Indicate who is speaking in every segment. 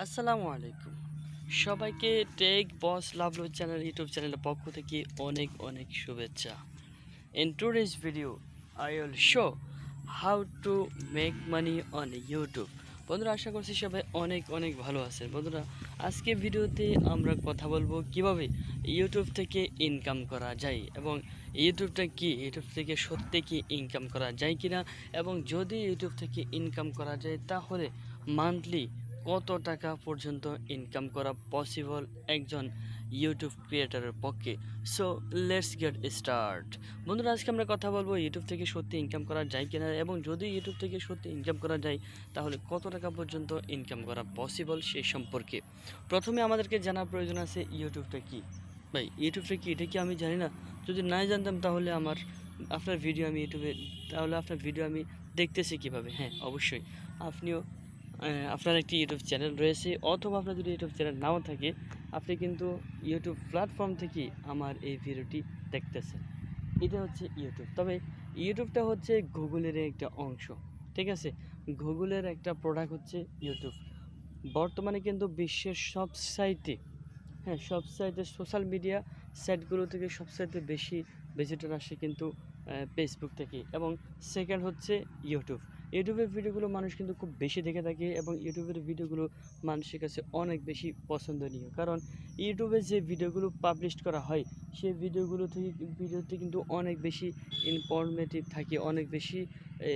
Speaker 1: আসসালামু আলাইকুম সবাইকে টেক বস লাভলু চ্যানেল ইউটিউব চ্যানেলের পক্ষ থেকে অনেক অনেক শুভেচ্ছা। In today's video I will show how to make money on YouTube। বন্ধুরা, আশা করছি সবাই অনেক অনেক ভালো আছেন। বন্ধুরা, আজকে ভিডিওতে আমরা কথা বলবো কিভাবে ইউটিউব থেকে ইনকাম করা যায় এবং ইউটিউবটা কি, ইউটিউব থেকে সত্যি কি ইনকাম করা যায় কিনা, এবং যদি ইউটিউব থেকে ইনকাম করা যায় তাহলে মান্থলি কত টাকা পর্যন্ত ইনকাম করা পসিবল একজন ইউটিউব ক্রিয়েটারের পক্ষে। So let's get start. বন্ধুরা, আজকে আমরা কথা বলবো ইউটিউব থেকে সত্যি ইনকাম করা যায় কিনা, এবং যদি ইউটিউব থেকে সত্যি ইনকাম করা যায় তাহলে কত টাকা পর্যন্ত ইনকাম করা পসিবল সেই সম্পর্কে। প্রথমে আমাদেরকে জানার প্রয়োজন আছে ইউটিউবটা কি। ভাই, ইউটিউবটা কি এটা কি আমি জানি না। যদি নাই জানতাম তাহলে আপনার ভিডিও আমি দেখতেছি কিভাবে। হ্যাঁ, অবশ্যই আপনিও আপনার একটি ইউটিউব চ্যানেল রয়েছে, অথবা আপনার যদি ইউটিউব চ্যানেল নাও থাকে আপনি কিন্তু ইউটিউব প্ল্যাটফর্ম থেকে আমার এই ভিডিওটি দেখতেছেন। এটা হচ্ছে ইউটিউব। তবে ইউটিউবটা হচ্ছে গুগলের একটা অংশ, ঠিক আছে। গুগলের একটা প্রোডাক্ট হচ্ছে ইউটিউব। বর্তমানে কিন্তু বিশ্বের সব সাইটে, হ্যাঁ, সব সাইটে সোশ্যাল মিডিয়া সাইটগুলো থেকে সবচাইতে বেশি ভিজিটর আসে কিন্তু ফেসবুক থেকে, এবং সেকেন্ড হচ্ছে ইউটিউব। ইউটিউবের ভিডিওগুলো মানুষ কিন্তু খুব বেশি দেখে থাকে, এবং ইউটিউবের ভিডিওগুলো মানুষের কাছে অনেক বেশি পছন্দনীয়, কারণ ইউটিউবে যে ভিডিওগুলো পাবলিশ করা হয় সেই ভিডিওতে কিন্তু অনেক বেশি ইনফরমেটিভ থাকে, অনেক বেশি এ,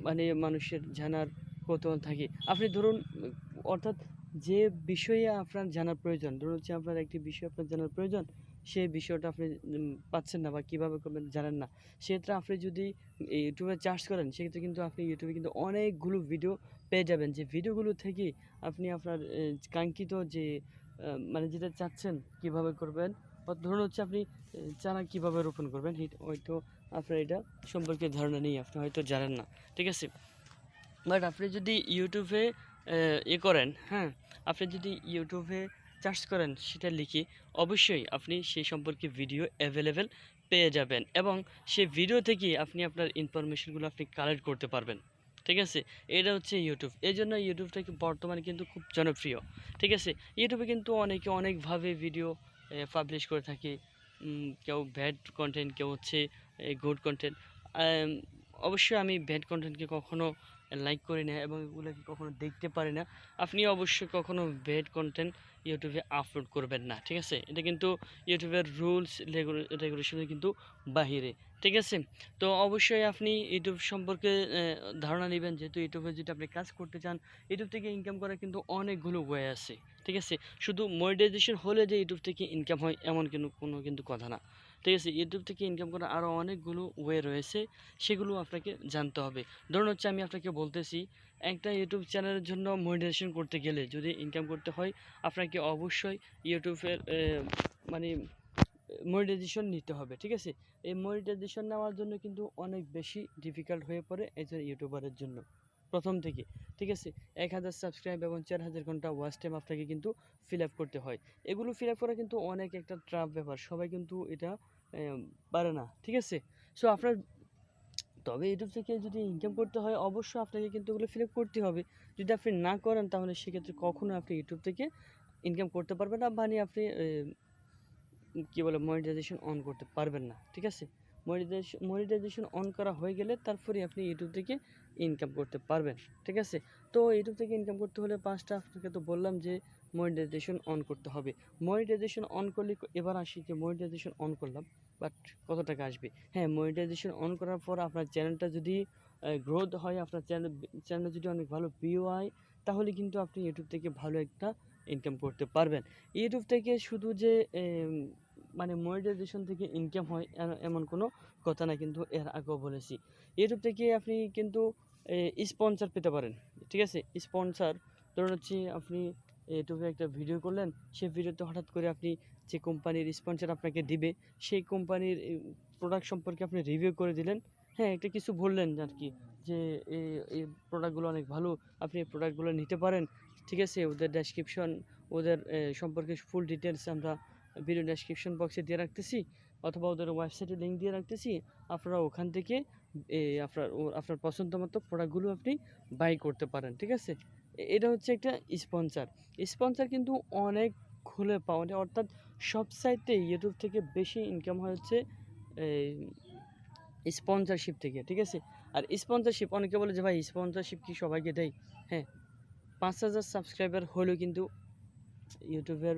Speaker 1: মানে মানুষের জানার কৌতূহল থাকে। আপনি ধরুন, অর্থাৎ যে বিষয়ে আপনার জানার প্রয়োজন, ধরুন হচ্ছে আপনার একটি বিষয় আপনার জানার প্রয়োজন, সেই বিষয়টা আপনি পাচ্ছেন না বা কীভাবে করবেন জানেন না, সেক্ষেত্রে আপনি যদি ইউটিউবে চার্জ করেন সেক্ষেত্রে কিন্তু আপনি ইউটিউবে কিন্তু অনেকগুলো ভিডিও পেয়ে যাবেন, যে ভিডিওগুলো থেকে আপনি আপনার কাঙ্ক্ষিত যে মানে যেটা চাচ্ছেন কীভাবে করবেন, বা ধরুন হচ্ছে আপনি চারা কীভাবে রোপণ করবেন, হয়তো আপনার এটা সম্পর্কে ধারণা নেই, আপনি হয়তো জানেন না, ঠিক আছে। বাট আপনি যদি ইউটিউবে করেন, হ্যাঁ, আপনি যদি ইউটিউবে সার্চ করেন সেটা লিখে, অবশ্যই আপনি সেই সম্পর্কে ভিডিও অ্যাভেলেবেল পেয়ে যাবেন, এবং সেই ভিডিও থেকে আপনি আপনার ইনফরমেশনগুলো আপনি কালেক্ট করতে পারবেন, ঠিক আছে। এটা হচ্ছে ইউটিউব। এই জন্য ইউটিউবটাকে বর্তমানে কিন্তু খুব জনপ্রিয়, ঠিক আছে। ইউটিউবে কিন্তু অনেকে অনেকভাবে ভিডিও পাবলিশ করে থাকে। কেউ ব্যাড কন্টেন্ট, কেউ হচ্ছে গুড কন্টেন্ট। অবশ্যই আমি ব্যাড কন্টেন্টকে কখনো লাইক করি না, এবং এগুলোকে কখনো দেখতে পারি না। আপনি অবশ্যই কখনো ব্যাড কন্টেন্ট ইউটিউবে আপলোড করবেন না, ঠিক আছে। এটা কিন্তু ইউটিউবের রুলস রেগুলেশনের কিন্তু বাহিরে, ঠিক আছে। তো অবশ্যই আপনি ইউটিউব সম্পর্কে ধারণা নেবেন, যেহেতু ইউটিউবে যদি আপনি কাজ করতে চান, ইউটিউব থেকে ইনকাম করার কিন্তু অনেকগুলো ওয়ে আছে, ঠিক আছে। শুধু মনিটাইজেশন হলে যে ইউটিউব থেকে ইনকাম হয় এমন কোনো কিন্তু কথা না, ঠিক আছে। ইউটিউব থেকে ইনকাম করার আরও অনেকগুলো ওয়ে রয়েছে, সেগুলো আপনাকে জানতে হবে। ধরুন হচ্ছে আমি আপনাকে বলতেছি, একটা ইউটিউব চ্যানেলের জন্য মনিটাইজেশন করতে গেলে, যদি ইনকাম করতে হয়, আপনাকে অবশ্যই ইউটিউবের মানে মনিটাইজেশন নিতে হবে, ঠিক আছে। এই মনিটাইজেশন নেওয়ার জন্য কিন্তু অনেক বেশি ডিফিকাল্ট হয়ে পড়ে একজন ইউটিউবারের জন্য প্রথম থেকে, ঠিক আছে। 1000 সাবস্ক্রাইব এবং 4000 ঘন্টা ওয়াচ টাইম আপনাকে কিন্তু ফিল আপ করতে হয়। এগুলো ফিল আপ করা কিন্তু অনেক একটা ট্রাফ ব্যাপার, সবাই কিন্তু এটা পারে না, ঠিক আছে। সো আপনার, তবে ইউটিউব থেকে যদি ইনকাম করতে হয় অবশ্যই আপনাকে কিন্তু ওগুলো ফিল আপ করতে হবে। যদি আপনি না করেন তাহলে সেক্ষেত্রে কখনো আপনি ইউটিউব থেকে ইনকাম করতে পারবেন না, মানে আপনি কী বলে মনিটাইজেশন অন করতে পারবেন না, ঠিক আছে। মনিটাইজেশন অন করা হয়ে গেলে তারপরে আপনি ইউটিউব থেকে ইনকাম করতে পারবেন, ঠিক আছে। তো ইউটিউব থেকে ইনকাম করতে হলে পাঁচটা আপনাকে তো বললাম যে মনিটাইজেশন অন করতে হবে। মনিটাইজেশন অন করলে এবার আসি যে মনিটাইজেশন অন করলাম, বাট কত টাকা আসবে। হ্যাঁ, মনিটাইজেশন অন করার পর আপনার চ্যানেলটা যদি গ্রোথ হয়, আপনার চ্যানেল যদি অনেক ভালো ভিউ হয়, তাহলে কিন্তু আপনি ইউটিউব থেকে ভালো একটা ইনকাম করতে পারবেন। ইউটিউব থেকে শুধু যে মানে মনিটাইজেশন থেকে ইনকাম হয় এমন কোনো কথা না, কিন্তু এর আগেও বলেছি। ইউটিউব থেকে আপনি কিন্তু স্পন্সর পেতে পারেন, ঠিক আছে। স্পন্সর, ধরুন হচ্ছে আপনি ইউটিউবে একটা ভিডিও করলেন, সেই ভিডিওতে হঠাৎ করে আপনি যে কোম্পানির স্পন্সর আপনাকে দিবে, সেই কোম্পানির প্রোডাক্ট সম্পর্কে আপনি রিভিউ করে দিলেন, হ্যাঁ, একটা কিছু বললেন আর কি, যে এই প্রোডাক্টগুলো অনেক ভালো, আপনি এই প্রোডাক্টগুলো নিতে পারেন, ঠিক আছে। ওদের ডেসক্রিপশন, ওদের সম্পর্কে ফুল ডিটেলস আমরা ভিডিও ডেসক্রিপশন বক্সে দিয়ে রাখতেছি, অথবা ওদের ওয়েবসাইটে লিঙ্ক দিয়ে রাখতেছি। আপনারা ওখান থেকে আপনার পছন্দ মতো প্রোডাক্টগুলো আপনি বাই করতে পারেন, ঠিক আছে। এটা হচ্ছে একটা স্পন্সর। স্পন্সর কিন্তু অনেক খুলে পাওয়া যায়, অর্থাৎ সব সাইটে ইউটিউব থেকে বেশি ইনকাম হয় হচ্ছে এই স্পন্সরশিপ থেকে, ঠিক আছে? আর স্পন্সরশিপ অনেকে বলে যে ভাই স্পন্সরশিপ কি সবাইকে দেয়? হ্যাঁ, 5,000 সাবস্ক্রাইবার হলেও কিন্তু ইউটিউবের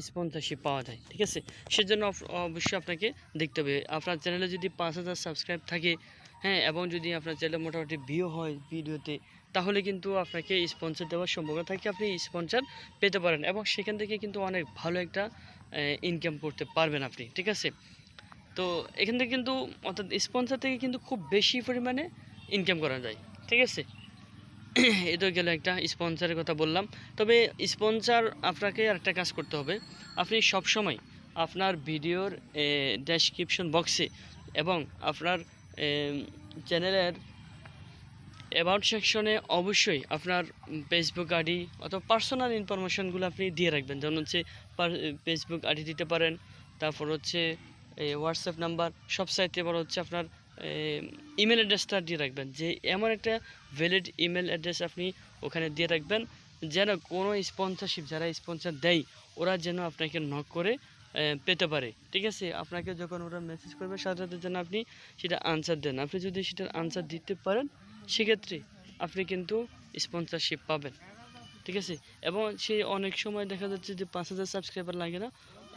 Speaker 1: স্পন্সরশিপ পাওয়া যায়, ঠিক আছে? সেজন্য অবশ্যই আপনাকে দেখতে হবে আপনার চ্যানেলে যদি 5,000 সাবস্ক্রাইব থাকে, হ্যাঁ, এবং যদি আপনার চ্যানেলে মোটামুটি ভিউ হয় ভিডিওতে, তাহলে কিন্তু আপনাকে স্পন্সর দেওয়ার সম্ভাবনা থাকে, আপনি স্পন্সর পেতে পারেন এবং সেখান থেকে কিন্তু অনেক ভালো একটা ইনকাম করতে পারবেন আপনি, ঠিক আছে? তো এখান থেকে কিন্তু অর্থাৎ স্পন্সর থেকে কিন্তু খুব বেশি পরিমাণে ইনকাম করা যায়, ঠিক আছে? এটা গেল একটা স্পন্সরের কথা বললাম। তবে স্পন্সর আপনাকে একটা কাজ করতে হবে, আপনি সবসময় আপনার ভিডিওর ডেসক্রিপশন বক্সে এবং আপনার চ্যানেলের অ্যাবাউট সেকশনে অবশ্যই আপনার ফেসবুক আইডি অথবা পার্সোনাল ইনফরমেশনগুলো আপনি দিয়ে রাখবেন। যেমন হচ্ছে ফেসবুক আইডি দিতে পারেন, তারপর হচ্ছে হোয়াটসঅ্যাপ নাম্বার, সব সাইটে এবার হচ্ছে আপনার ইমেল অ্যাড্রেসটা দিয়ে রাখবেন, যে এমন একটা ভ্যালিড ইমেল অ্যাড্রেস আপনি ওখানে দিয়ে রাখবেন, যেন কোনো স্পন্সরশিপ যারা স্পন্সর দেয় ওরা যেন আপনাকে নক করে পেতে পারে, ঠিক আছে? আপনাকে যখন ওরা মেসেজ করবে সাথে সাথে যেন আপনি সেটা আনসার দেন। আপনি যদি সেটার আনসার দিতে পারেন সেক্ষেত্রে আপনি কিন্তু স্পন্সরশিপ পাবেন, ঠিক আছে? এবং সেই অনেক সময় দেখা যাচ্ছে যে 5,000 সাবস্ক্রাইবার লাগে না,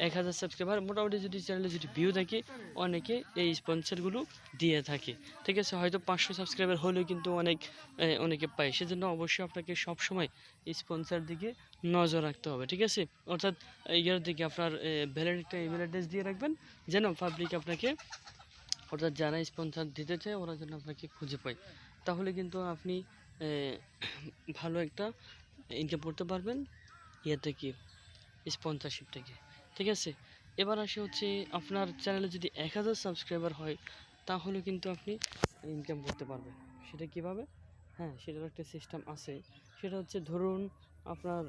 Speaker 1: 1,000 সাবস্ক্রাইবার মোটামুটি যদি চ্যানেলে যদি ভিউ থাকে অনেকে এই স্পন্সরগুলো দিয়ে থাকে, ঠিক আছে? হয়তো 500 সাবস্ক্রাইবার হলেও কিন্তু অনেকে পায়। সেজন্য অবশ্যই আপনাকে সবসময় স্পন্সর দিকে নজর রাখতে হবে, ঠিক আছে? অর্থাৎ ইয়ার দিকে আপনার ভ্যালিড একটা ইমেল অ্যাড্রেস দিয়ে রাখবেন, যেন পাবলিক আপনাকে, অর্থাৎ যারা স্পন্সর দিতে চায় ওরা যেন আপনাকে খুঁজে পায়। তাহলে কিন্তু আপনি ভালো একটা ইনকাম করতে পারবেন ইয়ে থেকে, স্পন্সরশিপ থেকে, ঠিক আছে? এবার আসে হচ্ছে আপনার চ্যানেলে যদি 1,000 সাবস্ক্রাইবার হয় তাহলে কিন্তু আপনি ইনকাম করতে পারবেন। সেটা কিভাবে? হ্যাঁ, সেটার একটা সিস্টেম আছে। সেটা হচ্ছে ধরুন আপনার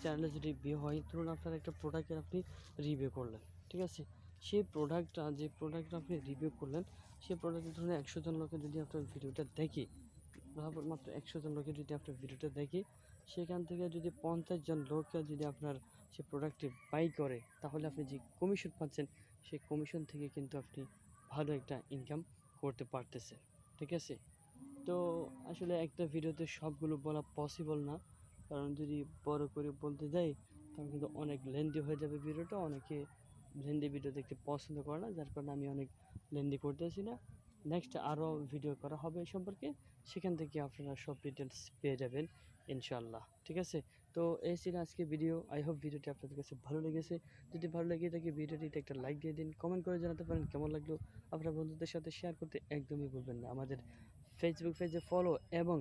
Speaker 1: চ্যানেলে যদি ভিউ হয়, ধরুন আপনার একটা প্রোডাক্টের আপনি রিভিউ করলেন, ঠিক আছে? সেই প্রোডাক্টটা, যে প্রোডাক্টটা আপনি রিভিউ করলেন, সেই প্রোডাক্টটা ধরুন 100 জন লোকে যদি আপনার ভিডিওটা দেখে, মাত্র 100 জন লোকে যদি আপনার ভিডিওটা দেখে, সেখান থেকে যদি 50 জন লোক যদি আপনার সেই প্রোডাক্টটি বাই করে, তাহলে আপনি যে কমিশন পাচ্ছেন সেই কমিশন থেকে কিন্তু আপনি ভালো একটা ইনকাম করতে পারতেছেন, ঠিক আছে? তো আসলে একটা ভিডিওতে সবগুলো বলা পসিবল না, কারণ যদি বড় করে বলতে যাই তাহলে কিন্তু অনেক লেন্দি হয়ে যাবে ভিডিওটা, অনেকে লেন্দি ভিডিও দেখতে পছন্দ করে না, যার কারণে আমি অনেক লেন্দি করতেছি না। নেক্সট আরও ভিডিও করা হবে এই সম্পর্কে, সেখান থেকে আপনারা সব ডিটেলস পেয়ে যাবেন ইনশাল্লাহ, ঠিক আছে? তো এই ছিল আজকে ভিডিও। আই হোপ ভিডিওটি আপনাদের কাছে ভালো লেগেছে। যদি ভালো লেগে থাকে ভিডিওটিতে একটা লাইক দিয়ে দিন, কমেন্ট করে জানাতে পারেন কেমন লাগলো। আপনার বন্ধুদের সাথে শেয়ার করতে একদমই ভুলবেন না। আমাদের ফেসবুক পেজে ফলো এবং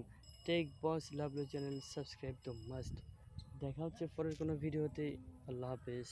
Speaker 1: টেক বস লাভলু চ্যানেল সাবস্ক্রাইব তো মাস্ট। দেখা হচ্ছে পরের কোনো ভিডিওতে। আল্লাহ হাফেজ।